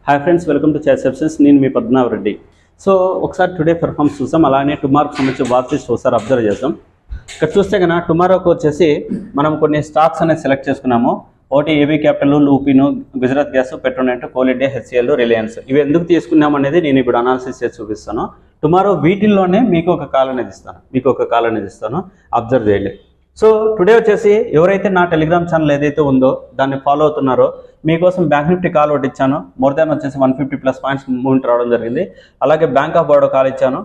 Hi friends, welcome to choice సబ్సెస్. నేను మీ పద్మనాభ రెడ్డి. సో ఒకసారి టుడే పెర్ఫార్మెన్స్ చూసాం, అలానే టుమారోకి సంబంధించి వాచ్ లిస్ట్ ఒకసారి అబ్జర్వ్ చేద్దాం. ఇక్కడ చూస్తే కన్నా టుమారోకి వచ్చేసి మనం కొన్ని స్టాక్స్ అనేది సెలెక్ట్ చేసుకున్నాము. ఒకటి AB capital, Lupin, Gujarat gas, Petronet, coal India, HCl, Reliance. ఇవి ఎందుకు తీసుకున్నాం అనేది నేను ఇప్పుడు అనాలిసిస్ చేసి చూపిస్తాను. టుమారో వీటిల్లోనే మీకు ఒక కాల్ అనేది ఇస్తాను, అబ్జర్వ్ చేయండి. సో టుడే వచ్చేసి ఎవరైతే నా టెలిగ్రామ్ ఛానల్ ఏదైతే ఉందో దాన్ని ఫాలో అవుతున్నారో మీకోసం బ్యాంక్ నిఫ్టీ కాల్ ఒకటి ఇచ్చాను. మోర్ దాన్ వచ్చేసి 150+ పాయింట్స్ మూవ్మెంట్ రావడం జరిగింది. అలాగే బ్యాంక్ ఆఫ్ బరోడా కాల్ ఇచ్చాను.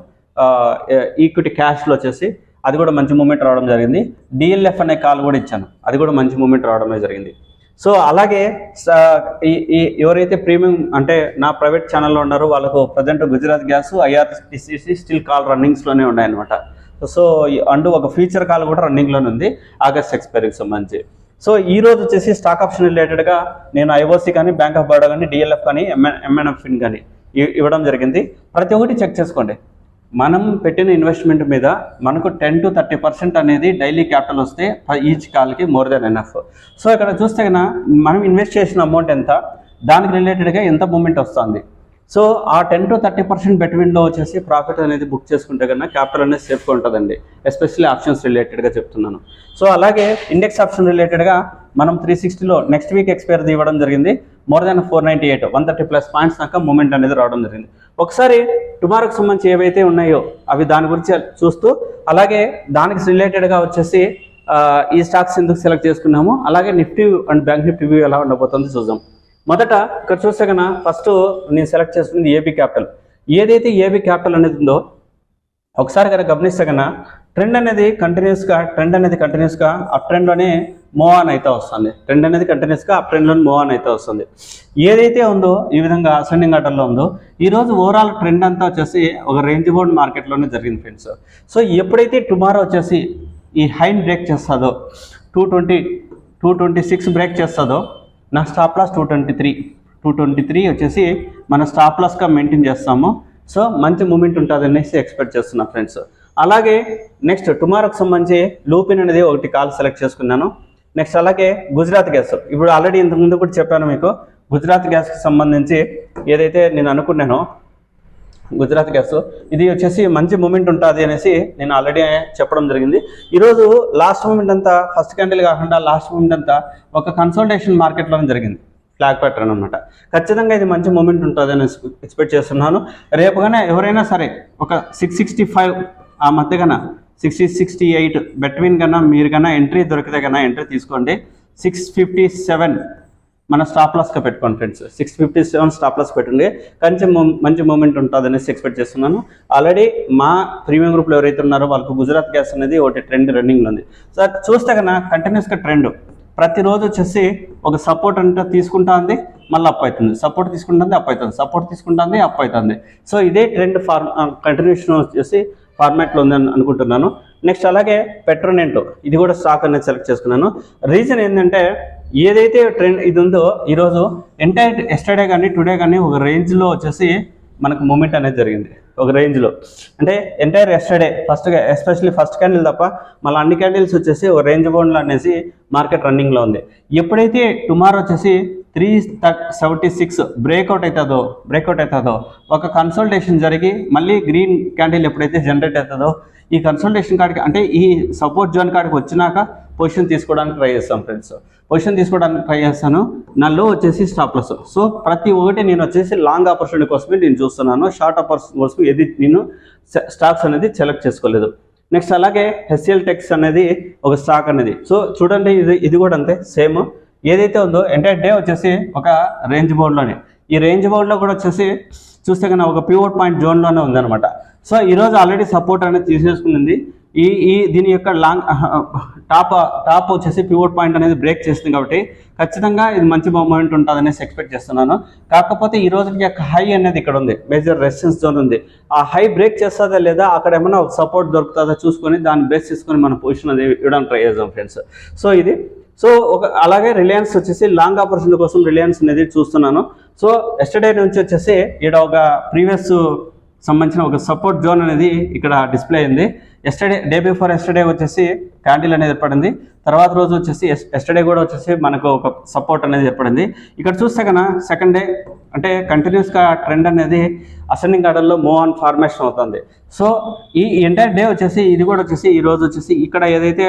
ఈక్విటీ క్యాష్లో వచ్చేసి అది కూడా మంచి మూవ్మెంట్ రావడం జరిగింది. డిఎల్ఎఫ్ అనే కాల్ కూడా ఇచ్చాను, అది కూడా మంచి మూవ్మెంట్ రావడమే జరిగింది. సో అలాగే ఎవరైతే ప్రీమియం అంటే నా ప్రైవేట్ ఛానల్లో ఉన్నారో వాళ్ళకు present Gujarat gas, IRCTC still call రన్నింగ్స్లోనే ఉన్నాయన్నమాట. సో అండ్ ఒక ఫ్యూచర్ కాల్ కూడా రన్నింగ్లోనే ఉంది ఆగస్ట్ ఎక్స్పైరీకి సంబంధించి. సో ఈ రోజు వచ్చేసి స్టాక్ ఆప్షన్ రిలేటెడ్గా నేను ఐఓసి కానీ, బ్యాంక్ ఆఫ్ బరోడా కానీ, డిఎల్ఎఫ్ కానీ, ఎంఎన్ఎఫ్ఇన్ కానీ ఇవ్వడం జరిగింది. ప్రతి ఒక్కటి చెక్ చేసుకోండి. మనం పెట్టిన ఇన్వెస్ట్మెంట్ మీద మనకు 10 to 30% అనేది డైలీ క్యాపిటల్ వస్తే ఈచ్ కాల్కి మోర్ దెన్ ఎనఫ్. సో ఇక్కడ చూస్తే కన్నా మనం ఇన్వెస్ట్ చేసిన అమౌంట్ ఎంత, దానికి రిలేటెడ్గా ఎంత మూమెంట్ వస్తుంది. సో ఆ 10 to 30% బెట్వీన్లో వచ్చేసి ప్రాఫిట్ అనేది బుక్ చేసుకుంటే కన్నా క్యాపిటల్ అనేది సేఫ్గా ఉంటుందండి. ఎస్పెషల్లీ ఆప్షన్స్ రిలేటెడ్గా చెప్తున్నాను. సో అలాగే ఇండెక్స్ ఆప్షన్ రిలేటెడ్గా మనం 360లో నెక్స్ట్ వీక్ ఎక్స్పైరీ ఇవ్వడం జరిగింది. మోర్ దాన్ 498, 130+ పాయింట్స్ దాకా మూమెంట్ అనేది రావడం జరిగింది. ఒకసారి టుమారోకి సంబంధించి ఏవైతే ఉన్నాయో అవి దాని గురించి చూస్తూ, అలాగే దానికి రిలేటెడ్గా వచ్చేసి ఈ స్టాక్స్ ఎందుకు సెలెక్ట్ చేసుకున్నాము, అలాగే Nifty and bank Nifty view ఎలా ఉండబోతుంది చూద్దాం. మొదట ఇక్కడ చూస్తే కన్నా ఫస్ట్ నేను సెలెక్ట్ చేసుకున్నది ఏబీ క్యాపిటల్. ఏదైతే ఏబీ క్యాపిటల్ అనేది ఉందో ఒకసారి కనుక గమనిస్తే కన్నా ట్రెండ్ అనేది కంటిన్యూస్గా అప్ ట్రెండ్లోనే మూవ్ ఆన్ అయితే వస్తుంది. అప్ ట్రెండ్లోనే మూవ్ ఆన్ అయితే వస్తుంది. ఏదైతే ఉందో ఈ విధంగా అసెండింగ్ ఆర్డర్లో ఉందో ఈరోజు ఓవరాల్ ట్రెండ్ అంతా వచ్చేసి ఒక రేంజ్ బౌండ్ మార్కెట్లోనే జరిగింది ఫ్రెండ్స్. సో ఎప్పుడైతే టుమారో వచ్చేసి ఈ హైన్ బ్రేక్ చేస్తుందో 226 బ్రేక్ చేస్తుందో నా స్టాప్ లాస్ 223 వచ్చేసి మన స్టాప్ లాస్గా మెయింటైన్ చేస్తాము. సో మంచి మూమెంట్ ఉంటుంది అనేసి ఎక్స్పెక్ట్ చేస్తున్నా ఫ్రెండ్స్. అలాగే నెక్స్ట్ టుమారోకి సంబంధించి లూపిన్ అనేది ఒకటి కాల్ సెలెక్ట్ చేసుకున్నాను. నెక్స్ట్ అలాగే గుజరాత్ గ్యాస్, ఇప్పుడు ఆల్రెడీ ఇంతకుముందు కూడా చెప్పాను మీకు. గుజరాత్ గ్యాస్కి సంబంధించి ఏదైతే నేను అనుకున్నానో గుజరాత్ గ్యాస్ ఇది వచ్చేసి మంచి మూమెంట్ ఉంటుంది అనేసి నేను ఆల్రెడీ చెప్పడం జరిగింది. ఈరోజు లాస్ట్ మూమెంట్ అంతా ఫస్ట్ క్యాండిల్ కాకుండా లాస్ట్ మూమెంట్ అంతా ఒక కన్సల్టేషన్ మార్కెట్లోనే జరిగింది, ఫ్లాగ్ ప్యాటర్న్ అనమాట. ఖచ్చితంగా ఇది మంచి మూమెంట్ ఉంటుంది అని ఎక్స్పెక్ట్ చేస్తున్నాను. రేపు కానీ ఎవరైనా సరే ఒక 665 ఆ మధ్య కన్నా 60-68 బెట్వీన్ కన్నా మీరు కన్నా ఎంట్రీ దొరికితే కన్నా ఎంట్రీ తీసుకోండి. 657 మన స్టాప్ లాస్గా పెట్టుకోండి ఫ్రెండ్స్. 657 స్టాప్ లాస్ పెట్టండి. కొంచెం మంచి మూమెంట్ ఉంటుంది అనేసి ఎక్స్పెక్ట్ చేస్తున్నాను. ఆల్రెడీ మా ప్రీమియం గ్రూప్లో ఎవరైతే ఉన్నారో వాళ్ళకు గుజరాత్ గ్యాస్ అనేది ఒకటి ట్రెండ్ రన్నింగ్లో ఉంది. సో చూస్తే కన్నా కంటిన్యూస్గా ట్రెండ్ ప్రతిరోజు వచ్చేసి ఒక సపోర్ట్ అంటే తీసుకుంటా ఉంది, మళ్ళీ అప్ అవుతుంది, సపోర్ట్ తీసుకుంటుంది, అప్ అవుతుంది, సపోర్ట్ తీసుకుంటుంది, అప్ అవుతుంది. సో ఇదే ట్రెండ్ కంటిన్యూషన్ వచ్చేసి ఫార్మాట్లో ఉందని అనుకుంటున్నాను. నెక్స్ట్ అలాగే పెట్రోనెట్, ఇది కూడా స్టాక్ అనేది సెలెక్ట్ చేసుకున్నాను. రీజన్ ఏంటంటే ఏదైతే ట్రెండ్ ఇది ఉందో ఈరోజు ఎంటైర్ ఎస్టర్డే కానీ టుడే కానీ ఒక రేంజ్లో వచ్చేసి మనకు మూమెంట్ అనేది జరిగింది. ఒక రేంజ్లో అంటే entire yesterday especially first candle తప్ప మళ్ళీ అన్ని క్యాండిల్స్ వచ్చేసి ఒక రేంజ్ బౌండ్లో అనేసి మార్కెట్ రన్నింగ్లో ఉంది. ఎప్పుడైతే టుమారో వచ్చేసి 376 బ్రేక్అవుట్ అవుతుందో ఒక కన్సల్టేషన్ జరిగి మళ్ళీ గ్రీన్ క్యాండిల్ ఎప్పుడైతే జనరేట్ అవుతుందో ఈ కన్సల్టేషన్ కాడికి అంటే ఈ సపోర్ట్ జోన్ కాడికి వచ్చినాక పొజిషన్ తీసుకోవడానికి ట్రై చేస్తాను ఫ్రెండ్స్. నా లో వచ్చేసి స్టాప్ లాస్. సో ప్రతి ఒక్కటి నేను వచ్చేసి లాంగ్ ఆపర్చునిటీ కోసమే నేను చూస్తున్నాను, షార్ట్ ఆపర్చునిటీ కోసం ఏది నేను స్టాక్స్ అనేది సెలెక్ట్ చేసుకోలేదు. నెక్స్ట్ అలాగే హెచ్సిఎల్ టెక్స్ అనేది ఒక స్టాక్ అనేది. సో చూడండి ఇది కూడా అంతే సేమ్. ఏదైతే ఉందో ఎంటైర్ డే వచ్చేసి ఒక రేంజ్ బౌండ్లోనే, ఈ రేంజ్ బౌండ్లో కూడా వచ్చేసి చూస్తే కన్నా ఒక పివోట్ పాయింట్ జోన్లోనే ఉందన్నమాట. సో ఈరోజు ఆల్రెడీ సపోర్ట్ అనేది తీసేసుకునింది. దీని యొక్క లాంగ్ టాప్ వచ్చేసి పివోట్ పాయింట్ అనేది బ్రేక్ చేస్తుంది కాబట్టి ఖచ్చితంగా ఇది మంచి మూమెంట్ ఉంటుంది అనేసి ఎక్స్పెక్ట్ చేస్తున్నాను. కాకపోతే ఈ రోజు యొక్క హై అనేది ఇక్కడ ఉంది, మేజర్ రెసిస్టెన్స్ జోన్ ఉంది. ఆ హై బ్రేక్ చేస్తుందా లేదా, అక్కడ ఏమైనా ఒక సపోర్ట్ దొరుకుతుందా చూసుకొని దాన్ని బేస్ చేసుకొని మన పొజిషన్ అనేది ఇవ్వడానికి ట్రై చేద్దాం ఫ్రెండ్స్. సో అలాగే రిలయన్స్ వచ్చేసి లాంగ్ ఆపర్చునిటీ కోసం రిలయన్స్ అనేది చూస్తున్నాను. సో ఎస్టర్డే నుంచి వచ్చేసి ఇక్కడ ఒక ప్రీవియస్ సంబంధించిన ఒక సపోర్ట్ జోన్ అనేది ఇక్కడ డిస్ప్లే అయింది. డే బిఫోర్ ఎస్టర్డే వచ్చేసి క్యాండిల్ అనేది ఏర్పడింది. తర్వాత రోజు వచ్చేసి ఎస్టర్డే కూడా వచ్చేసి మనకు ఒక సపోర్ట్ అనేది ఏర్పడింది. ఇక్కడ చూస్తే కన్నా సెకండ్ డే అంటే కంటిన్యూస్గా ట్రెండ్ అనేది అసెండింగ్ ఆర్డర్లో మూవ్ ఆన్ ఫార్మేషన్ అవుతుంది. సో ఈ ఎంటైర్ డే వచ్చేసి ఇది కూడా వచ్చేసి ఈ రోజు వచ్చేసి ఇక్కడ ఏదైతే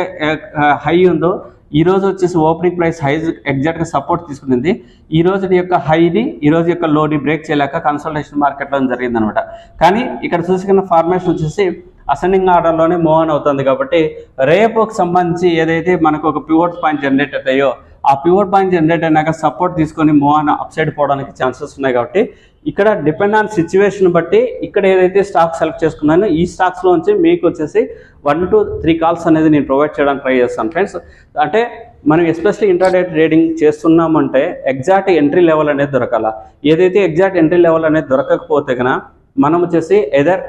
హై ఉందో ఈ రోజు వచ్చేసి ఓపెనింగ్ ప్రైస్ హై ఎగ్జాక్ట్గా సపోర్ట్ తీసుకునింది. ఈ రోజు యొక్క హైని ఈ రోజు యొక్క లోని బ్రేక్ చేయలేక కన్సల్టేషన్ మార్కెట్లో జరిగింది అనమాట. కానీ ఇక్కడ చూసుకున్న ఫార్మేషన్ వచ్చేసి అసెండింగ్ ఆర్డర్లోనే మూవ్ ఆన్ అవుతుంది. కాబట్టి రేపుకి సంబంధించి ఏదైతే మనకు ఒక పివోట్ పాయింట్ జనరేట్ అవుతాయో ఆ పివోట్ పాయింట్ జనరేట్ అయినాక సపోర్ట్ తీసుకొని మూవ్ ఆన్ అప్ సైడ్ పోవడానికి ఛాన్సెస్ ఉన్నాయి. కాబట్టి ఇక్కడ డిపెండ్ ఆన్ సిచ్యువేషన్ బట్టి ఇక్కడ ఏదైతే స్టాక్ సెలెక్ట్ చేసుకున్నానో ఈ స్టాక్స్లోంచి మీకు వచ్చేసి 1 to 3 కాల్స్ అనేది నేను ప్రొవైడ్ చేయడానికి ట్రై చేస్తాను ఫ్రెండ్స్. అంటే మనం ఎస్పెషల్లీ ఇంట్రాడే ట్రేడింగ్ చేస్తున్నామంటే ఎగ్జాక్ట్ ఎంట్రీ లెవెల్ అనేది దొరకాల. ఏదైతే ఎగ్జాక్ట్ ఎంట్రీ లెవెల్ అనేది దొరకకపోతే కన్నా మనం వచ్చేసి ఎదర్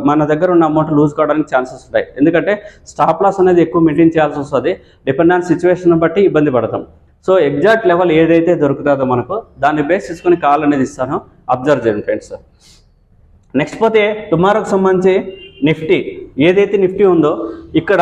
మన దగ్గర ఉన్న అమౌంట్ లూజ్ కావడానికి ఛాన్సెస్ ఉంటాయి. ఎందుకంటే స్టాప్ లాస్ అనేది ఎక్కువ మెయింటైన్ చేయాల్సి వస్తుంది. డిపెండ్ ఆన్ సిచ్యువేషన్ బట్టి ఇబ్బంది పడతాం. సో ఎగ్జాక్ట్ లెవెల్ ఏదైతే దొరుకుతుందో మనకు దాన్ని బేస్ చేసుకుని కాల్ అనేది ఇస్తాను. అబ్జర్వ్ చేయండి ఫ్రెండ్స్. నెక్స్ట్ పోతే టుమారోకి సంబంధించి నిఫ్టీ ఏదైతే నిఫ్టీ ఉందో ఇక్కడ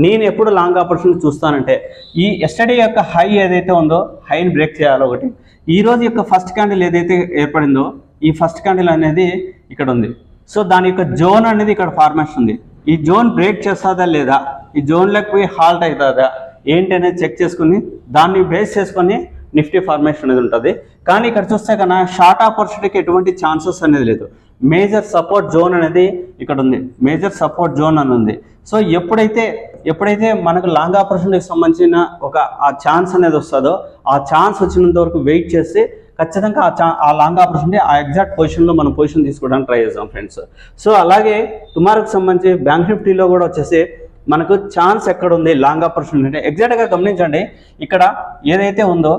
నేను ఎప్పుడు లాంగ్ ఆపర్చునిటీ చూస్తానంటే ఈ ఎస్టర్డే యొక్క హై ఏదైతే ఉందో హైని బ్రేక్ చేయాలి ఒకటి. ఈ రోజు యొక్క ఫస్ట్ క్యాండిల్ ఏదైతే ఏర్పడిందో ఈ ఫస్ట్ క్యాండిల్ అనేది ఇక్కడ ఉంది. సో దాని యొక్క జోన్ అనేది ఇక్కడ ఫార్మేషన్ ఉంది. ఈ జోన్ బ్రేక్ చేస్తుందా లేదా, ఈ జోన్లోకి పోయి హాల్ట్ అవుతుందా ఏంటి అనేది చెక్ చేసుకుని దాన్ని బేస్ చేసుకొని నిఫ్టీ ఫార్మేషన్ అనేది ఉంటుంది. కానీ ఇక్కడ చూస్తే కన్నా షార్ట్ ఆపర్చునిటీకి ఎటువంటి ఛాన్సెస్ అనేది లేదు. మేజర్ సపోర్ట్ జోన్ అనేది ఇక్కడ ఉంది. మేజర్ సపోర్ట్ జోన్ అని ఉంది. సో ఎప్పుడైతే మనకు లాంగ్ ఆపర్చునిటీకి సంబంధించిన ఒక ఆ ఛాన్స్ అనేది వస్తుందో ఆ ఛాన్స్ వచ్చినంత వరకు వెయిట్ చేసి ఖచ్చితంగా ఆ లాంగ్ ఆపర్చునిటీ ఆ ఎగ్జాక్ట్ పొజిషన్లో మనం పొజిషన్ తీసుకోవడానికి ట్రై చేద్దాం ఫ్రెండ్స్. సో అలాగే టుమారోకి సంబంధించి బ్యాంక్ నిఫ్టీలో కూడా వచ్చేసి మనకు ఛాన్స్ ఎక్కడ ఉంది లాంగ్ ఆపర్చునిటీ ఎగ్జాక్ట్గా గమనించండి. ఇక్కడ ఏదైతే ఉందో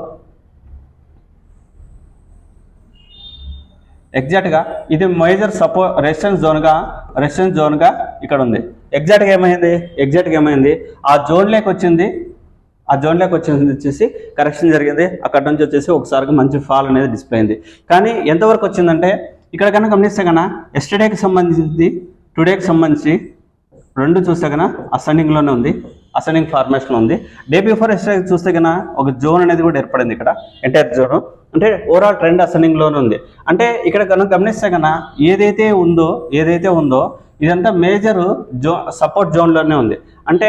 ఎగ్జాక్ట్గా ఇది మేజర్ రెసిస్టెన్స్ జోన్గా ఇక్కడ ఉంది. ఎగ్జాక్ట్గా ఏమైంది ఆ జోన్లోకి వచ్చింది. వచ్చేసి కరెక్షన్ జరిగింది. అక్కడ నుంచి వచ్చేసి ఒకసారిగా మంచి ఫాల్ అనేది డిస్ప్లే అయింది. కానీ ఎంతవరకు వచ్చిందంటే ఇక్కడ కన్నా గమనిస్తే కన్నా ఎస్టర్డేకి సంబంధించి టుడేకి సంబంధించి రెండు చూస్తే కన్నా అసెండింగ్లోనే ఉంది. అసెండింగ్ ఫార్మేషన్ ఉంది. డే బిఫోర్ ఎస్టర్డే చూస్తే కన్నా ఒక జోన్ అనేది కూడా ఏర్పడింది. ఇక్కడ ఎంటైర్ జోన్ అంటే ఓవరాల్ ట్రెండ్ అసెండింగ్లోనే ఉంది. అంటే ఇక్కడ కనుక గమనిస్తే కన్నా ఏదైతే ఉందో ఇదంతా మేజర్ సపోర్ట్ జోన్లోనే ఉంది. అంటే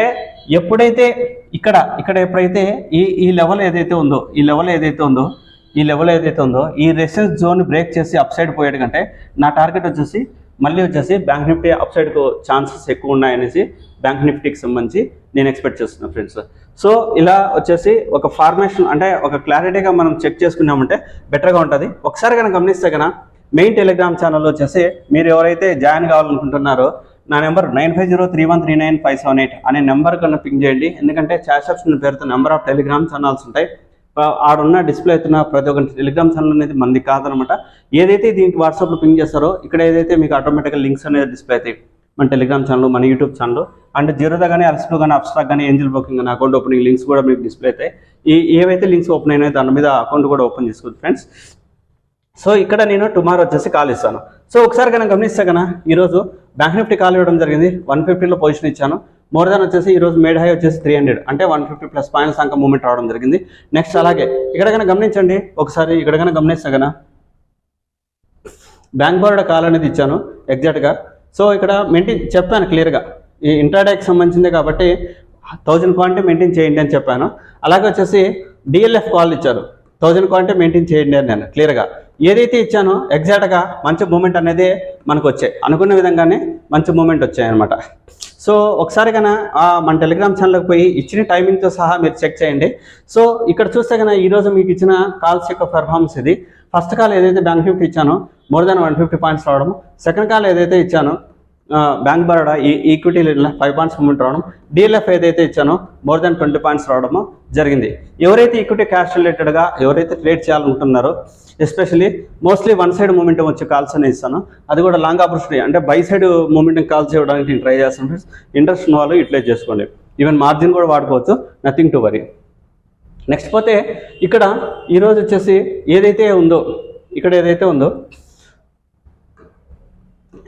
ఎప్పుడైతే ఇక్కడ ఎప్పుడైతే ఈ లెవెల్ ఏదైతే ఉందో ఈ రెసిస్టెన్స్ జోన్ బ్రేక్ చేసి అప్ సైడ్ పోయాడు కంటే నా టార్గెట్ వచ్చేసి బ్యాంక్ నిఫ్టీ అప్ సైడ్కు ఛాన్సెస్ ఎక్కువ ఉన్నాయనేసి బ్యాంక్ నిఫ్టీకి సంబంధించి నేను ఎక్స్పెక్ట్ చేస్తున్నాను ఫ్రెండ్స్. సో ఇలా వచ్చేసి ఒక ఫార్మేషన్ అంటే ఒక క్లారిటీగా మనం చెక్ చేసుకున్నామంటే బెటర్గా ఉంటుంది. ఒకసారి కనుక గమనిస్తే కన్నా మెయిన్ టెలిగ్రామ్ ఛానల్లో వచ్చేసి మీరు ఎవరైతే జాయిన్ కావాలనుకుంటున్నారో నా నెంబర్ 9503939578 అనే నెంబర్ కన్నా పింగ్ చేయండి. ఎందుకంటే చాట్ ఆప్షన్ పేరుతో నెంబర్ ఆఫ్ టెలిగ్రామ్ ఛానల్స్ ఉంటాయి. ఆడున్న డిస్ప్లే అవుతున్న ప్రతి ఒక్క టెలిగ్రామ్ ఛానల్ అనేది మనది కాదనమాట. ఏదైతే దీనికి వాట్సాప్లో పింగ్ చేస్తారో ఇక్కడ ఏదైతే మీకు ఆటోమేటిక్గా లింక్స్ అనేది డిస్ప్లే అవుతాయి. మన టెలిగ్రామ్ ఛానల్, మన యూట్యూబ్ ఛానల్ అండ్ జీరోదా కానీ అర్స్లో కానీ అబ్స్ట్రాక్ కానీ ఏంజిల్ బ్రోకింగ్ కానీ అకౌంట్ ఓపెనింగ్ లింక్స్ కూడా మీకు డిస్ప్లే అవుతాయి. ఏవైతే లింక్స్ ఓపెన్ అయినాయో దాని మీద అకౌంట్ కూడా ఓపెన్ చేసుకోవచ్చు ఫ్రెండ్స్. సో ఇక్కడ నేను టుమారో వచ్చేసి కాల్ ఇస్తాను. సో ఒకసారి కనుక గమనిస్తే కన్నా ఈరోజు బ్యాంక్ నిఫ్టీ కాల్ ఇవ్వడం జరిగింది. 150లో పొజిషన్ ఇచ్చాను. మోర్ దాన్ వచ్చేసి ఈరోజు మేడ్ హై వచ్చేసి 300 అంటే 150+ పాయింట్స్ అంక మూమెంట్ రావడం జరిగింది. నెక్స్ట్ అలాగే ఇక్కడ కనుక గమనించండి ఒకసారి ఇక్కడ కనుక గమనిస్తే కన్నా బ్యాంక్ బరోడా కాల్ అనేది ఇచ్చాను ఎగ్జాక్ట్గా. సో ఇక్కడ మెయింటైన్ చెప్పాను క్లియర్గా ఈ ఇంట్రాడేకి సంబంధించింది కాబట్టి 1000 పాయింట్ మెయింటైన్ చేయండి అని చెప్పాను. అలాగే వచ్చేసి డిఎల్ఎఫ్ కాల్ ఇచ్చారు 1000 పాయింట్ మెయింటైన్ చేయండి అని నేను క్లియర్గా ఏదైతే ఇచ్చానో ఎగ్జాక్ట్గా మంచి మూమెంట్ అనేది మనకు వచ్చాయి. అనుకున్న విధంగానే మంచి మూమెంట్ వచ్చాయన్నమాట. సో ఒకసారి కన్నా మన టెలిగ్రామ్ ఛానల్కి పోయి ఇచ్చిన టైమింగ్తో సహా మీరు చెక్ చేయండి. సో ఇక్కడ చూస్తే కన్నా ఈరోజు మీకు ఇచ్చిన కాల్స్ యొక్క పెర్ఫార్మెన్స్ ఇది. ఫస్ట్ కాల్ ఏదైతే బ్యాంక్ నిఫ్టీ ఇచ్చానో మోర్ దాన్ 150 పాయింట్స్ రావడం. సెకండ్ కాల్ ఏదైతే ఇచ్చానో bank Baroda equity 5 points moment రావడం. డిఎల్ఎఫ్ ఏదైతే ఇచ్చానో మోర్ దాన్ 20 పాయింట్స్ రావడము జరిగింది. ఎవరైతే ఈక్విటీ క్యాష్ రిలేటెడ్గా ఎవరైతే ట్రేడ్ చేయాలనుకుంటున్నారో especially mostly one side momentum వచ్చే కాల్స్ అనేది ఇస్తాను. అది కూడా లాంగ్ ఆపర్చునిటీ అంటే బై సైడ్ మూమెంటం కాల్స్ ఇవ్వడానికి నేను ట్రై చేస్తాను ఫ్రెండ్స్. ఇంట్రెస్ట్ ఉన్న వాళ్ళు యూటిలైజ్ చేసుకోండి. ఈవెన్ మార్జిన్ కూడా వాడుకోవచ్చు, నథింగ్ టు వరీ. నెక్స్ట్ పోతే ఇక్కడ ఈరోజు వచ్చేసి ఏదైతే ఉందో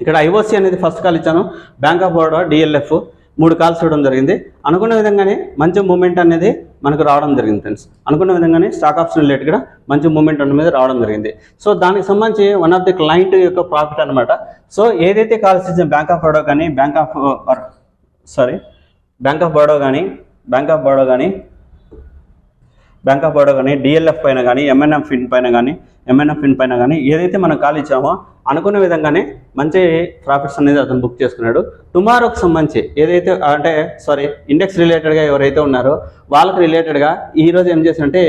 ఇక్కడ ఐఓసి అనేది ఫస్ట్ కాల్ ఇచ్చాను, bank of Baroda DLF 3 calls ఇవ్వడం జరిగింది. అనుకున్న విధంగానే మంచి మూమెంట్ అనేది మనకు రావడం జరిగింది ఫ్రెండ్స్. అనుకున్న విధంగానే స్టాక్ ఆప్షన్ రిలేటెడ్గా మంచి మూమెంట్ అనేది రావడం జరిగింది. సో దానికి సంబంధించి వన్ ఆఫ్ ది క్లయింట్ యొక్క ప్రాఫిట్ అనమాట. సో ఏదైతే కాల్స్ ఇచ్చిన బ్యాంక్ ఆఫ్ బరోడా కానీ బ్యాంక్ ఆఫ్ బరోడా కానీ డిఎల్ఎఫ్ పైన కానీ ఎంఎన్ఎఫ్ ఫిన్ పైన కానీ ఏదైతే మనం కాల్ ఇచ్చామో అనుకున్న విధంగానే మంచి ప్రాఫిట్స్ అనేది అతను బుక్ చేసుకున్నాడు. టుమారోకి సంబంధించి ఏదైతే ఇండెక్స్ రిలేటెడ్గా ఎవరైతే ఉన్నారో వాళ్ళకి రిలేటెడ్గా ఈరోజు ఏం చేశానంటే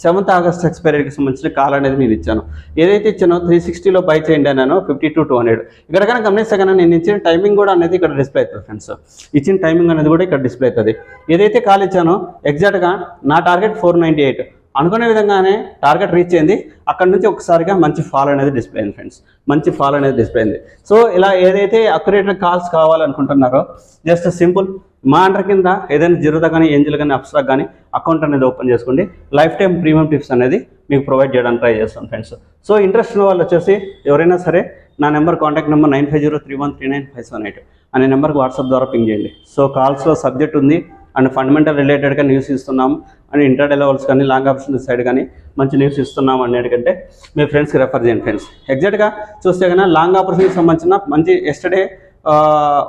7th ఆగస్ట్ ఎక్స్పైరీకి సంబంధించిన కాల్ అనేది నేను ఇచ్చాను. ఏదైతే ఇచ్చానో 360లో బై చేయండి అన్నాను 50 to 200. ఇక్కడ కనుక గమనిస్తే కన్నా నేను ఇచ్చిన టైమింగ్ కూడా అనేది ఇక్కడ డిస్ప్లే అవుతుంది ఫ్రెండ్స్. ఇచ్చిన టైమింగ్ అనేది కూడా ఇక్కడ డిస్ప్లే అవుతుంది. ఏదైతే కాల్ ఇచ్చానో ఎగ్జాక్ట్గా నా టార్గెట్ 498 అనుకునే విధంగానే టార్గెట్ రీచ్ అయింది. అక్కడ నుంచి ఒకసారిగా మంచి ఫాల్ అనేది డిస్ప్లే అయింది ఫ్రెండ్స్, మంచి ఫాల్ అనేది డిస్ప్లే అయింది. సో ఇలా ఏదైతే అక్యురేట్ కాల్స్ కావాలనుకుంటున్నారో జస్ట్ సింపుల్ మా అండర్ కింద ఏదైనా జిరోదా కానీ ఏంజిల్ కానీ అప్స్టాక్ కానీ అకౌంట్ అనేది ఓపెన్ చేసుకోండి. లైఫ్ టైం ప్రీమియం టిప్స్ అనేది మీకు ప్రొవైడ్ చేయడానికి ట్రై చేస్తాం ఫ్రెండ్స్. సో ఇంట్రెస్ట్ ఉన్న వాళ్ళు వచ్చేసి ఎవరైనా సరే నా నెంబర్ కాంటాక్ట్ నెంబర్ 9503139578 అనే నెంబర్కి వాట్సాప్ ద్వారా పింగ్ చేయండి. సో కాల్స్లో సబ్జెక్ట్ ఉంది అండ్ ఫండమెంటల్ రిలేటెడ్గా న్యూస్ ఇస్తున్నాం అండ్ ఇంటర్డే లెవెల్స్ కానీ లాంగ్ ఆప్షన్ సైడ్ కానీ మంచి న్యూస్ ఇస్తున్నాం అనేటికంటే మీ ఫ్రెండ్స్కి రెఫర్ చేయండి ఫ్రెండ్స్. ఎగ్జాక్ట్గా చూస్తే కన్నా లాంగ్ ఆపర్చునిటీకి సంబంధించిన మంచి ఎస్టర్డే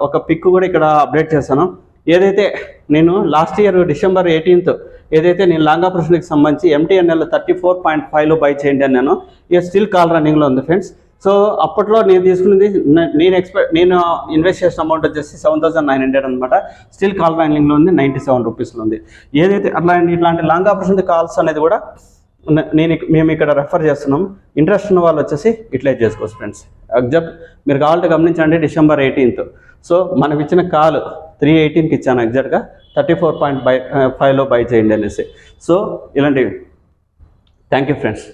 ఒక పిక్ కూడా ఇక్కడ అప్డేట్ చేశాను. ఏదైతే నేను లాస్ట్ ఇయర్ December 18th ఏదైతే నేను లాంగ్ ఆపర్చునిటీకి సంబంధించి MTNL 34.5లో బై చేయండి అన్నాను. ఇది స్టిల్ కాల్ రన్నింగ్లో ఉంది ఫ్రెండ్స్. సో అప్పట్లో నేను తీసుకున్నది నేను ఇన్వెస్ట్ చేసిన అమౌంట్ వచ్చేసి 7,900 అనమాట. స్టిల్ కాల్ రన్నింగ్లో ఉంది, 97 రూపీస్లో ఉంది. ఏదైతే ఇట్లాంటి లాంగ్ ఆపర్చునిటీ కాల్స్ అనేది కూడా మేము ఇక్కడ రెఫర్ చేస్తున్నాం. ఇంట్రెస్ట్ ఉన్న వాళ్ళు వచ్చేసి ఇట్లా చేసుకోవచ్చు ఫ్రెండ్స్. ఎగ్జాక్ట్ మీరు కావాలంటే గమనించండి December 18th. సో మనకు ఇచ్చిన కాల్ 318కి ఇచ్చాను ఎగ్జాక్ట్గా 34.5లో బై చేయండి అనేసి. సో ఇలాంటివి థ్యాంక్ యూ ఫ్రెండ్స్.